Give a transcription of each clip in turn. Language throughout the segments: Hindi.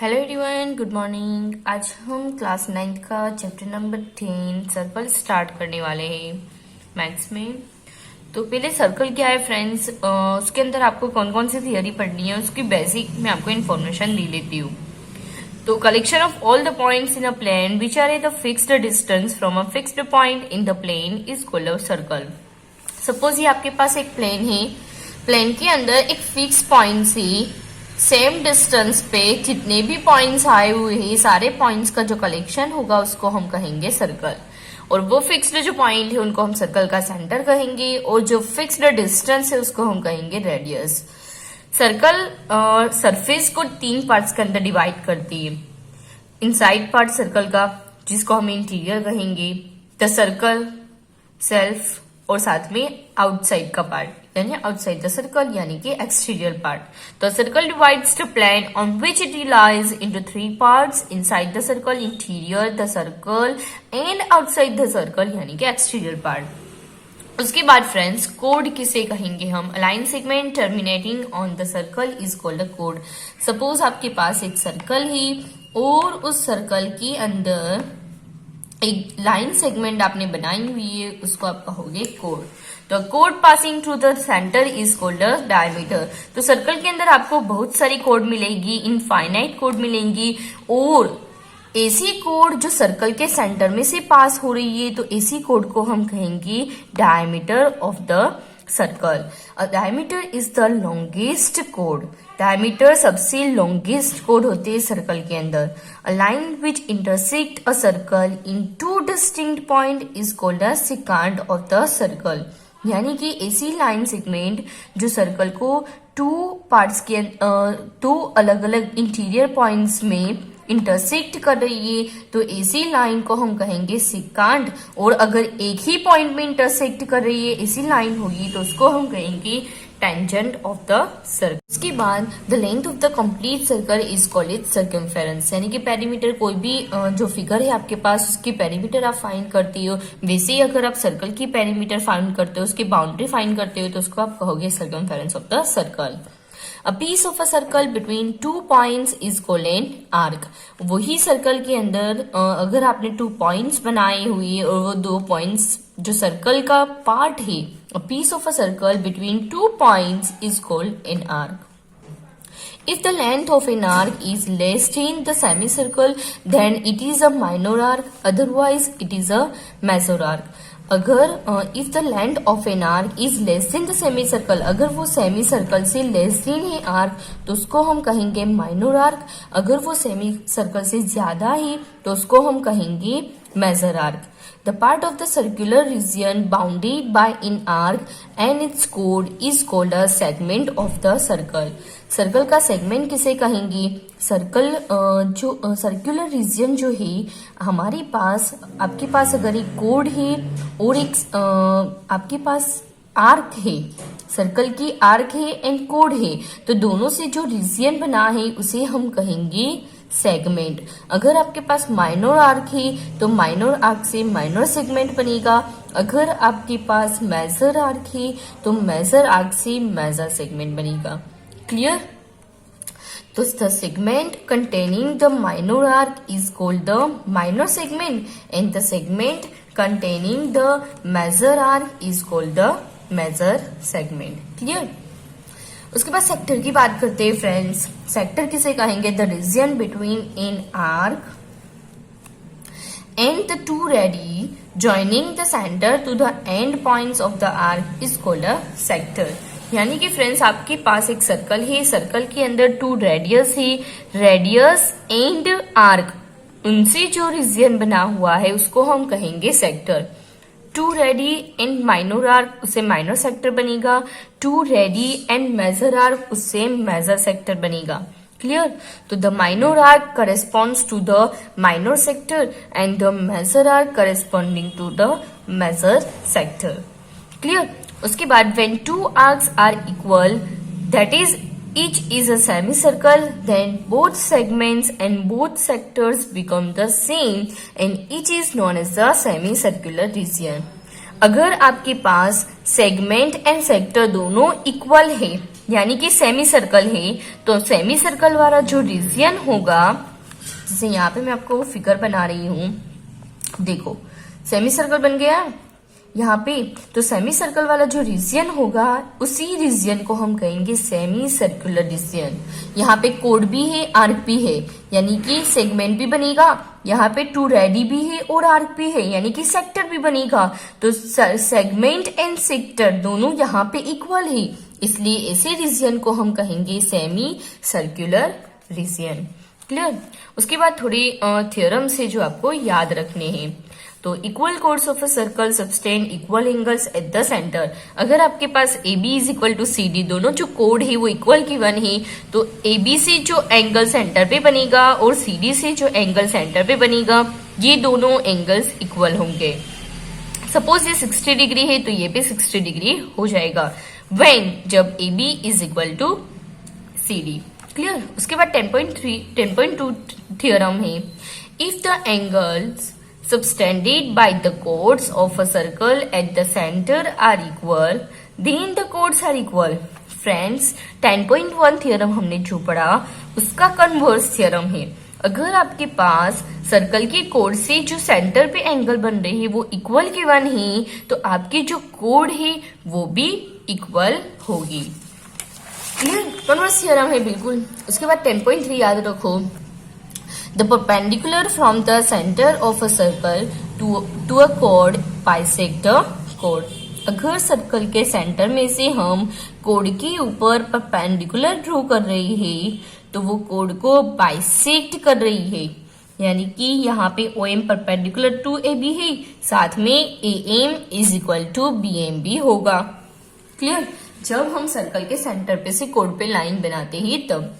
Hello everyone, good morning. आज हम क्लास 9 का चैप्टर नंबर 10 सर्कल स्टार्ट करने वाले हैं मैथ्स में। तो पहले सर्कल क्या है फ्रेंड्स, उसके अंदर आपको कौन कौन सी थियरी पढ़नी है उसकी बेसिक मैं आपको इन्फॉर्मेशन दे लेती हूँ। तो collection of all the points in a plane which are at the fixed distance from a fixed point in the plane is called a circle. Suppose ये आपके पास एक प्लेन है, प्लेन के अंदर एक फिक्स पॉइंट से सेम डिस्टेंस पे जितने भी पॉइंट्स आए हुए हैं सारे पॉइंट्स का जो कलेक्शन होगा उसको हम कहेंगे सर्कल। और वो फिक्स्ड जो पॉइंट है उनको हम सर्कल का सेंटर कहेंगे और जो फिक्स्ड डिस्टेंस है उसको हम कहेंगे रेडियस। सर्कल सरफेस को 3 पार्ट्स के अंदर डिवाइड करती है। इनसाइड पार्ट सर्कल का जिसको हम इंटीरियर कहेंगे, द सर्कल सेल्फ, और साथ में आउटसाइड का पार्ट यानी आउटसाइड द सर्कल यानी कि exterior part. The circle divides the plane on which it lies into 3 parts, inside the circle, interior the circle and outside the circle यानी कि एक्सटीरियर पार्ट। उसके बाद फ्रेंड्स कोड किसे कहेंगे हम, align segment terminating on the circle is called a code. Suppose आपके पास एक सर्कल है और उस सर्कल के अंदर एक लाइन सेगमेंट आपने बनाई हुई है, उसको आप कहोगे कोड। तो code passing through the centre is called a diameter. तो सर्कल के अंदर आपको बहुत सारी कोड मिलेगी, इनफाइनाइट कोड मिलेंगी, और ऐसी कोड जो सर्कल के सेंटर में से पास हो रही है तो ऐसी कोड को हम कहेंगे diameter of the circle. Diameter is the longest code. Diameter सबसे लॉन्गेस्ट कोड होते हैं सर्कल के अंदर। A line which intersect a circle in 2 distinct point is called a second of the circle. यानी कि ऐसी लाइन सेगमेंट जो सर्कल को 2 पार्ट्स के 2 अलग अलग इंटीरियर पॉइंट्स में इंटरसेक्ट कर रही है तो ऐसी लाइन को हम कहेंगे सेकेंड। और अगर एक ही पॉइंट में इंटरसेक्ट कर रही है ऐसी लाइन होगी तो उसको हम कहेंगे टेंजेंट ऑफ द सर्कल। उसके बाद the length of the complete circle is called circumference. यानी कि पेरीमीटर, कोई भी जो फिगर है आपके पास उसकी पेरीमीटर आप फाइंड करती हो, वैसे ही अगर आप सर्कल की पेरीमीटर फाइंड करते हो, उसकी बाउंड्री फाइंड करते हो तो उसको आप कहोगे circumference of the circle. A piece of a circle between 2 points is called an arc। वही सर्कल के अंदर अगर आपने 2 पॉइंट्स बनाए हुए और वो 2 पॉइंट्स जो सर्कल का पार्ट है, a piece of a circle between 2 points is called an arc। If the length of an arc is less than the semicircle, then it is a minor arc, otherwise it is a major arc। अगर if the length of an arc is less than the semi circle, अगर वो सेमी सर्कल से लेस देन है आर्क तो उसको हम कहेंगे माइनर आर्क। अगर वो सेमी सर्कल से ज्यादा है तो उसको हम कहेंगे major arc. The part of the circular region bounded by an arc and its कोड is called a segment of the circle. Circle का सेगमेंट किसे कहेंगे, सर्कल जो सर्कुलर रीजन जो है हमारे पास, आपके पास अगर एक कोड है और एक आपके पास आर्क है, सर्कल की आर्क है एंड कोड है, तो दोनों से जो रीजन बना है उसे हम कहेंगे सेगमेंट। अगर आपके पास माइनर आर्क है तो माइनर आर्क से माइनर सेगमेंट बनेगा, अगर आपके पास मेजर आर्क है तो मेजर आर्क से मेजर सेगमेंट बनेगा। क्लियर? तो the segment containing the minor arc is called the minor segment and the segment containing the major arc is called the major segment। Clear? उसके बाद सेक्टर की बात करते हैं फ्रेंड्स। सेक्टर किसे कहेंगे, the region between an arc and the 2 ready joining the center to the end points of the arc is called a sector। यानी कि फ्रेंड्स आपके पास एक सर्कल है, सर्कल के अंदर 2 रेडियस है, रेडियस एंड आर्क, उनसे जो रीजन बना हुआ है उसको हम कहेंगे sector. 2 radii and minor arc उससे माइनर सेक्टर बनेगा, 2 रेडी एंड मेजर आर्क उससे मेजर सेक्टर बनेगा। क्लियर? तो the minor arc corresponds to the minor sector and the major arc corresponding to the major sector. Clear? उसके बाद when 2 arcs are equal, that is each is a semicircle, then both segments and both sectors become the same and each is known as the semicircular region। अगर आपके पास सेगमेंट एंड सेक्टर दोनों इक्वल है यानी कि सेमी सर्कल है, तो सेमी सर्कल वाला जो रीजन होगा, जैसे यहाँ पे मैं आपको फिगर बना रही हूं, देखो सेमी सर्कल बन गया यहाँ पे। तो सेमी सर्कल वाला जो रीजन होगा उसी रीजन को हम कहेंगे सेमी सर्कुलर रीजन। यहाँ पे कोड भी है, आर्क भी है, यानी कि सेगमेंट भी बनेगा, यहाँ पे टू रेडी भी है और आर्क भी है, यानी कि सेक्टर भी बनेगा। तो सेगमेंट एंड सेक्टर दोनों यहाँ पे इक्वल है, इसलिए ऐसे रीजन को हम कहेंगे सेमी सर्कुलर रीजन। क्लियर। उसके बाद थोड़ी थ्योरम्स है जो आपको याद रखने हैं। तो equal chords of a circle subtend equal angles at the centre. अगर आपके पास A B is equal to C D, दोनों जो कोड है वो इक्वल गिवन है, तो ए बी से जो एंगल सेंटर पे बनेगा और सी डी से जो एंगल सेंटर पे बनेगा, ये दोनों एंगल्स इक्वल होंगे। सपोज ये 60 डिग्री है तो ये भी 60 डिग्री हो जाएगा व्हेन, जब A B is equal to C D. Clear. उसके बाद 10.2 थ्योरम है, if the angles subtended by the chords of a circle at the center are equal, then the chords are equal. Friends, 10.1 theorem हमने जो पढ़ा उसका कन्वर्स थ्योरम है। अगर आपके पास सर्कल के कोड से जो सेंटर पे एंगल बन रहे हैं वो इक्वल गिवन है, तो आपकी जो कोड है वो भी इक्वल होगी। क्लियर। कन्वर्स थ्योरम है बिल्कुल। उसके बाद 10.3 याद रखो, the perpendicular from the center of a circle to a chord bisect the chord. अगर सर्कल के सेंटर में से हम कोड के ऊपर परपेंडिकुलर ड्रॉ कर रही है तो वो कोड को बाइसेक्ट कर रही है, यानी कि यहाँ पे O M perpendicular to A B है, साथ में A M is equal to B M भी होगा। क्लियर। जब हम सर्कल के सेंटर पे से कोड पे लाइन बनाते हैं तब।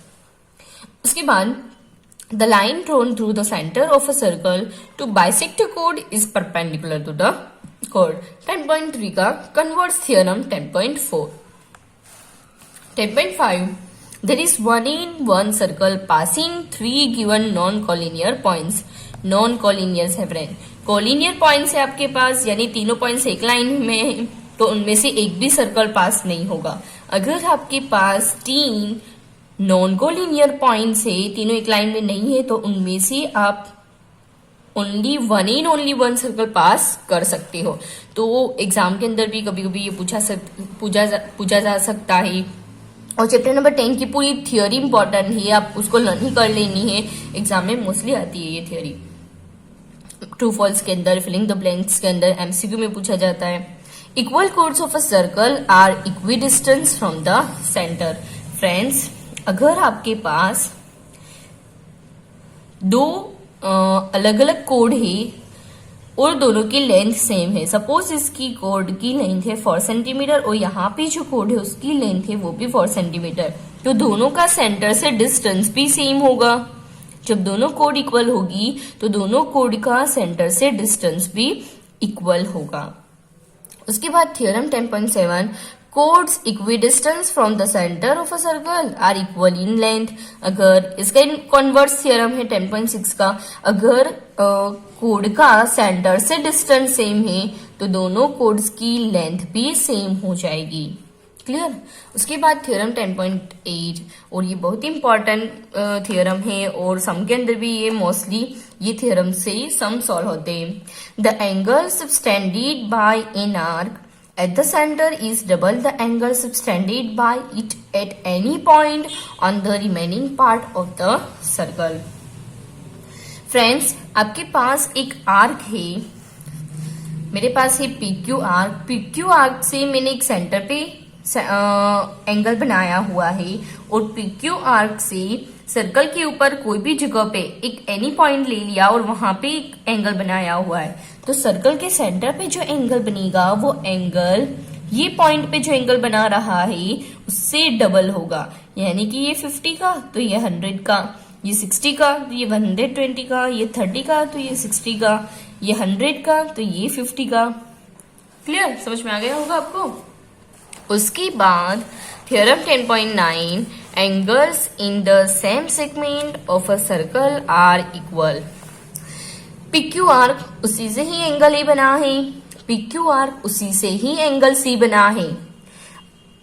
उसके बाद the line drawn through the center of a circle to bisect a chord is perpendicular to the chord. 10.3 का converse theorem 10.4. 10.5 there is one in one circle passing three given non-collinear points. non-collinear है फ्रेंड, collinear points है आपके पास, यानी तीनों पॉइंट्स एक लाइन में है, तो उनमें से एक भी सर्कल पास नहीं होगा। अगर आपके पास तीन नॉन कोलिनियर पॉइंट्स है, तीनों एक लाइन में नहीं है, तो उनमें से आप ओनली वन सर्कल पास कर सकते हो। तो एग्जाम के अंदर भी कभी कभी ये पूछा जा सकता है। और चैप्टर नंबर 10 की पूरी थियोरी इंपॉर्टेंट है, आप उसको लर्न ही कर लेनी है, एग्जाम में मोस्टली आती है ये थियोरी। ट्रू फॉल्स के अंदर, फिलिंग द ब्लैंक्स के अंदर, एमसीक्यू में पूछा जाता है। Equal chords of a circle are equidistant from the centre. Friends, अगर आपके पास दो अलग अलग कोड है और दोनों की लेंथ सेम है, सपोज इसकी कोड की लेंथ है 4 सेंटीमीटर और यहाँ पे जो कोड है उसकी लेंथ है वो भी 4 सेंटीमीटर, तो दोनों का सेंटर से डिस्टेंस भी सेम होगा। जब दोनों कोड इक्वल होगी तो दोनों कोड का सेंटर से डिस्टेंस भी इक्वल होगा। उसके बाद theorem 10.7 chords equidistance from the centre of a circle are equal in length. अगर इसका कन्वर्स थ्योरम है 10.6 का, अगर कोड का सेंटर से डिस्टेंस सेम है तो दोनों कोड्स की लेंथ भी सेम हो जाएगी। क्लियर। उसके बाद थ्योरम 10.8, और ये बहुत इंपॉर्टेंट थ्योरम है और सम के अंदर भी ये मोस्टली ये थ्योरम से सम सॉल्व होते हैं। The angle subtended bye an arc at the center is double the angle subtended by it at any point on the remaining part of the circle. Friends, आपके पास एक आर्क है, मेरे पास है PQ आर्क। PQ आर्क से मैंने एक सेंटर पे एंगल बनाया हुआ है और PQ आर्क से सर्कल के ऊपर कोई भी जगह पे एक एनी पॉइंट ले लिया और वहां पे एक एंगल बनाया हुआ है, तो सर्कल के सेंटर पे जो एंगल बनेगा वो एंगल ये पॉइंट पे जो एंगल बना रहा है उससे डबल होगा, यानी कि ये 50 का तो ये 100 का, ये 60 का तो ये 120 का, ये 30 का तो ये 60 का, ये 100 का तो ये 50 का। क्लियर, समझ में आ गया होगा आपको। उसके बाद theorem 10.9 angles in the same segment of a circle are equal. PQ arc उसी से ही एंगल ए बना है, PQ आर्क उसी से ही एंगल सी बना है।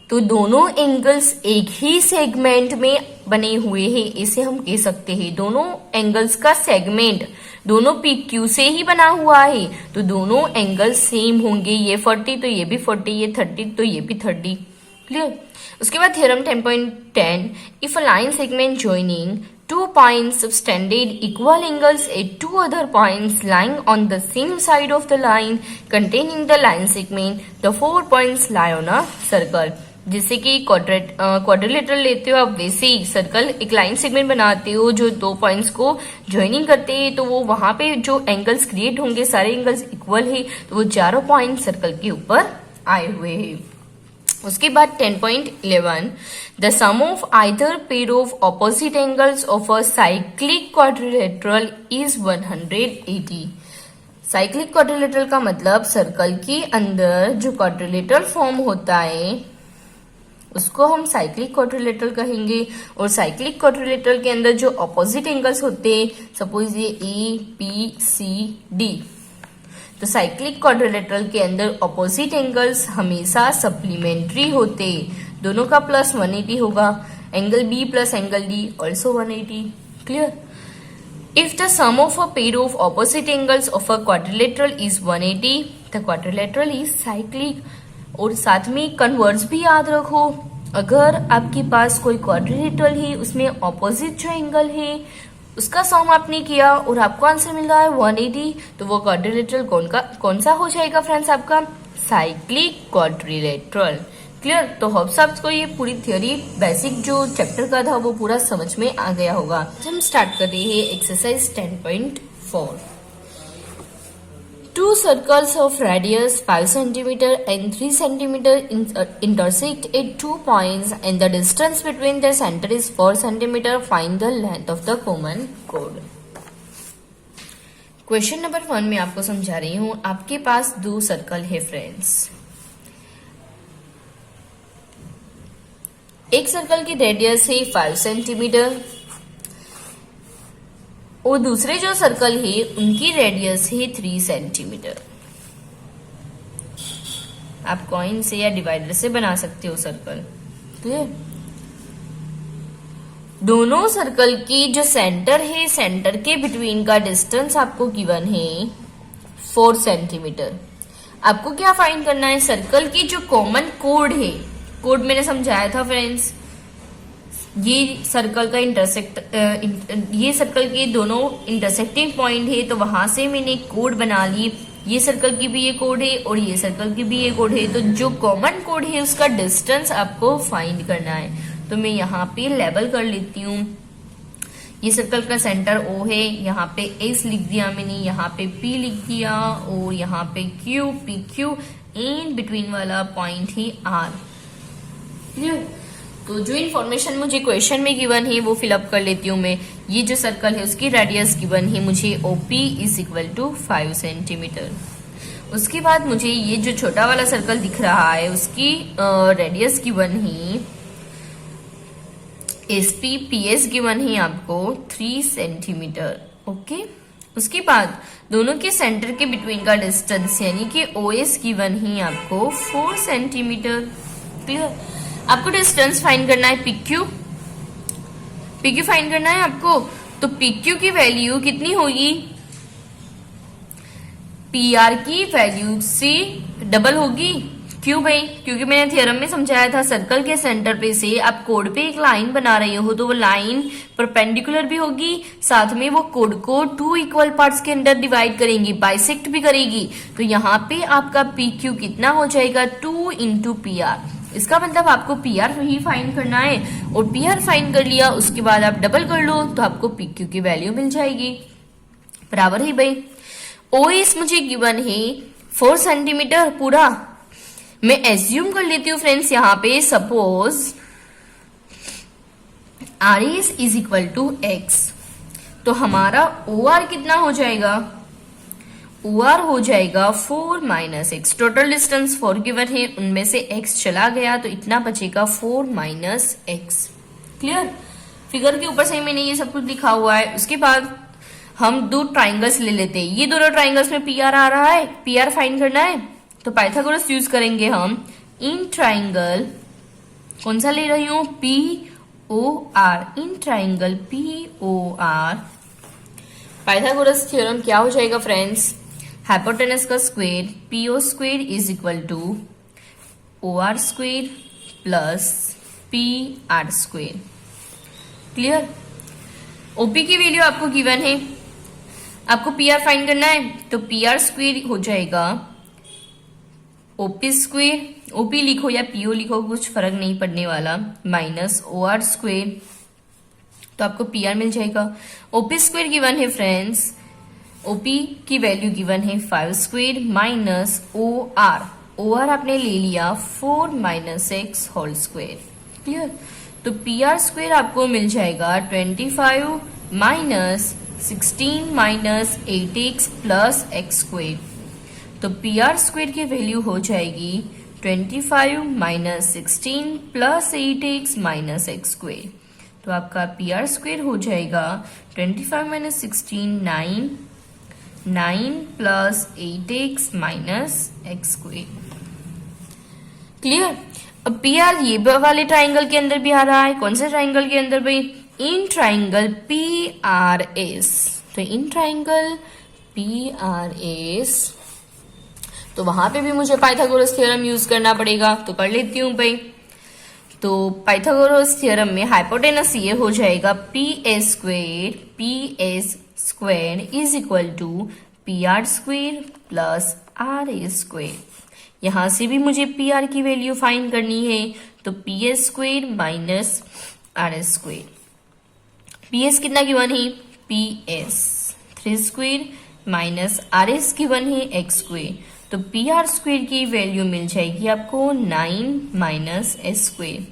तो दोनों एंगल्स एक ही सेगमेंट में बने हुए हैं, इसे हम कह सकते हैं। दोनों एंगल्स का सेगमेंट दोनों पी क्यू से ही बना हुआ है, तो दोनों एंगल सेम होंगे। ये 40 तो ये भी 40, ये 30 तो ये भी 30। क्लियर। उसके बाद theorem 10.10, if a line segment joining two points subtended equal angles at two other points lying on the same side of the line containing the line segment, the 4 points lie on a circle। जैसे कि क्वाड्रिलेटरल लेते हो आप, वैसे ही सर्कल एक लाइन सेगमेंट बनाते हो जो दो पॉइंट्स को ज्वाइनिंग करते हैं, तो वो वहां पे जो एंगल्स क्रिएट होंगे सारे एंगल्स इक्वल है, तो वो चारों पॉइंट सर्कल के ऊपर आए हुए हैं। उसके बाद 10.11, the sum of either pair of opposite angles of a cyclic quadrilateral is 180। Cyclic quadrilateral का मतलब सर्कल के अंदर जो क्वाड्रिलेटरल फॉर्म होता है उसको हम साइक्लिक क्वाड्रिलेटरल कहेंगे। और साइक्लिक क्वाड्रिलेटरल के अंदर जो ऑपोजिट एंगल्स होते हैं, सपोज ये ए बी सी डी, तो साइक्लिक क्वाड्रिलेटरल के अंदर ऑपोजिट एंगल्स हमेशा सप्लीमेंट्री होते, दोनों का प्लस 180 होगा। Angle B plus angle D also 180। Clear. If the sum of a pair of opposite angles of a quadrilateral is 180, the quadrilateral is cyclic. और साथ में कन्वर्स भी याद रखो, अगर आपके पास कोई क्वाड्रिलेटरल है उसमें ऑपोजिट जो एंगल है उसका सम आपने किया और आपको आंसर मिल रहा है 180, तो वो क्वाड्रिलेटरल कौन सा हो जाएगा फ्रेंड्स? आपका साइक्लिक क्वाड्रिलेटरल। क्लियर। तो होप्स आपको ये पूरी थ्योरी बेसिक जो चैप्टर का था वो पूरा समझ में आ गया होगा। हम स्टार्ट कर रहे हैं exercise 10.4। Two circles of radius 5 cm and 3 cm intersect at 2 points and the distance between their center is 4 cm. Find the length of the common chord. Question number 1 में आपको समझा रही हूं। आपके पास दो सर्कल है फ्रेंड्स। एक सर्कल की रेडियस है 5 सेंटीमीटर और दूसरे जो सर्कल है उनकी रेडियस है 3 सेंटीमीटर। आप कॉइन से या डिवाइडर से बना सकते हो सर्कल। क्लियर। दोनों सर्कल की जो सेंटर है, सेंटर के बिटवीन का डिस्टेंस आपको गिवन है 4 सेंटीमीटर। आपको क्या फाइंड करना है? सर्कल की जो कॉमन कोड है, कोड मैंने समझाया था फ्रेंड्स, ये सर्कल का ये सर्कल के दोनों इंटरसेक्टिंग पॉइंट है, तो वहां से मैंने एक कोड बना ली। ये सर्कल की भी ये कोड है और ये सर्कल की भी ये कोड है, तो जो कॉमन कोड है उसका डिस्टेंस आपको फाइंड करना है। तो मैं यहाँ पे लेबल कर लेती हूँ। ये सर्कल का सेंटर O है, यहाँ पे S लिख दिया मैंने, यहाँ पे P लिख दिया और यहाँ पे Q, PQ, इन बिटवीन वाला पॉइंट है R। तो जो इन्फॉर्मेशन मुझे क्वेश्चन में गिवन है वो फिलअप कर लेती हूँ मैं। ये जो सर्कल है उसकी रेडियस गिवन है मुझे OP is equal to 5 centimetre. उसके बाद मुझे ये जो छोटा वाला सर्कल दिख रहा है उसकी रेडियस गिवन है SP, PS गिवन है आपको 3 सेंटीमीटर। ओके। उसके बाद दोनों के सेंटर के बिटवीन का डिस्टेंस यानी कि OS गिवन है आपको 4 सेंटीमीटर। क्लियर। आपको डिस्टेंस फाइंड करना है PQ फाइंड करना है आपको। तो PQ की वैल्यू कितनी होगी? PR की वैल्यू से डबल होगी। क्यों भाई? क्योंकि मैंने थ्योरम में समझाया था सर्कल के सेंटर पे से आप कोड पे एक लाइन बना रहे हो तो वो लाइन परपेंडिकुलर भी होगी, साथ में वो कोड को 2 इक्वल पार्ट्स के अंदर डिवाइड करेंगी, बाइसेक्ट भी करेगी। तो यहाँ पे आपका PQ कितना हो जाएगा? 2 इंटू PR। इसका मतलब आपको PR ही फाइंड करना है और PR फाइंड कर लिया उसके बाद आप डबल कर लो तो आपको PQ की वैल्यू मिल जाएगी। बराबर है भाई। OS मुझे गिवन है 4 सेंटीमीटर पूरा। मैं एज्यूम कर लेती हूँ फ्रेंड्स यहाँ पे, suppose RS is equal to X, तो हमारा OR कितना हो जाएगा? OR हो जाएगा 4 minus x. Total distance 4 given है, उनमें से x चला गया तो इतना बचेगा 4 माइनस एक्स। क्लियर। फिगर के ऊपर से मैंने ये सब कुछ लिखा हुआ है। उसके बाद हम दो ट्राइंगल्स ले लेते हैं। ये दोनों ट्राइंगल्स में PR आ रहा है, PR फाइंड करना है तो पाइथागोरस यूज करेंगे हम। इन ट्राइंगल कौन सा ले रही हूं, POR, in triangle POR। Pythagoras theorem क्या हो जाएगा फ्रेंड्स, हाइपोटेनस का square PO square is equal to OR square plus PR square. Clear. OP की वैल्यू आपको गिवन है, आपको PR फाइंड करना है, तो PR स्क्वायर हो जाएगा OP स्क्वायर, OP लिखो या PO लिखो कुछ फर्क नहीं पड़ने वाला, माइनस OR स्क्वायर, तो आपको PR मिल जाएगा। OP स्क्वायर गिवन है फ्रेंड्स, OP की वैल्यू गिवन है 5 स्क्वायर माइनस OR आपने ले लिया 4 minus x whole square. Clear. तो PR स्क्वायर आपको मिल जाएगा 25 minus 16 minus 8x plus x square. तो PR स्क्वायर की वैल्यू हो जाएगी 25 minus 16 plus 8x minus x square. तो आपका PR स्क्वायर हो जाएगा 25 minus 16 9 plus 8x minus x square. Clear. अब PR ये वाले ट्राइंगल के अंदर भी आ रहा है, कौन से ट्राइंगल के अंदर भाई, इन ट्राइंगल PRS। तो इन ट्राइंगल PRS, तो वहां पे भी मुझे पाइथागोरस थ्योरम यूज करना पड़ेगा, तो कर लेती हूं भाई। तो पाइथागोरस थ्योरम में हाइपोटेनस ये हो जाएगा PS square is equal to PR square plus RA square. यहां से भी मुझे PR की वैल्यू फाइंड करनी है, तो PS square minus RS square. PS कितना गिवन है, PS 3 square minus RS given है x स्क्वायर। तो PR स्क्वायर की वैल्यू मिल जाएगी आपको 9 माइनस s स्क्वायर।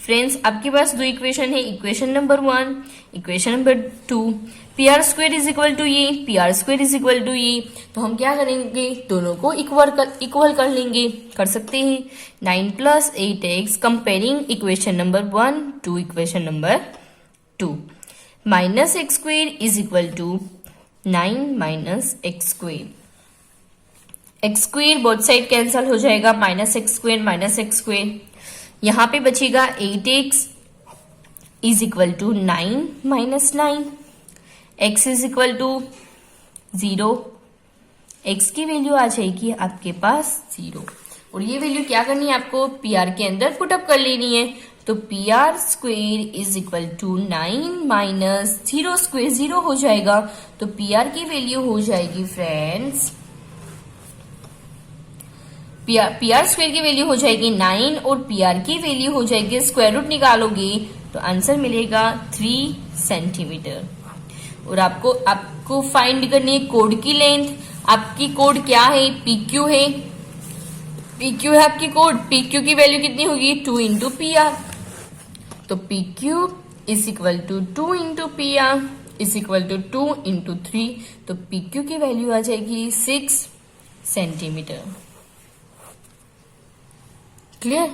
फ्रेंड्स आपके पास दो इक्वेशन है, equation number 1, equation number 2। PR square is equal to ये, PR square is equal to ये, तो हम क्या करेंगे, दोनों को इक्वल कर लेंगे, कर सकते हैं। 9 plus 8x comparing equation number 1 to equation number 2, minus x square is equal to 9 minus x square. x square both side cancel हो जाएगा, minus x square minus x square. यहां पे बचेगा 8x is equal to 9 minus 9, x is equal to 0, x की वैल्यू आ जाएगी आपके पास 0, और ये वैल्यू क्या करनी है आपको, PR के अंदर पुटअप कर लेनी है। तो PR square is equal to 9 minus 0 square, 0 हो जाएगा, तो PR की वैल्यू हो जाएगी फ्रेंड्स, PR स्क्वायर की वैल्यू हो जाएगी 9 और PR की वैल्यू हो जाएगी, स्क्वायर रूट निकालोगे तो आंसर मिलेगा 3 सेंटीमीटर। और आपको फाइंड करनी है कोड की लेंथ। आपकी कोड क्या है, PQ है, PQ है आपकी कोड। PQ की वैल्यू कितनी होगी, 2 इंटू PR। तो PQ is equal to 2 into PR is equal to 2 into 3, तो PQ की वैल्यू आ जाएगी 6 सेंटीमीटर। क्लियर।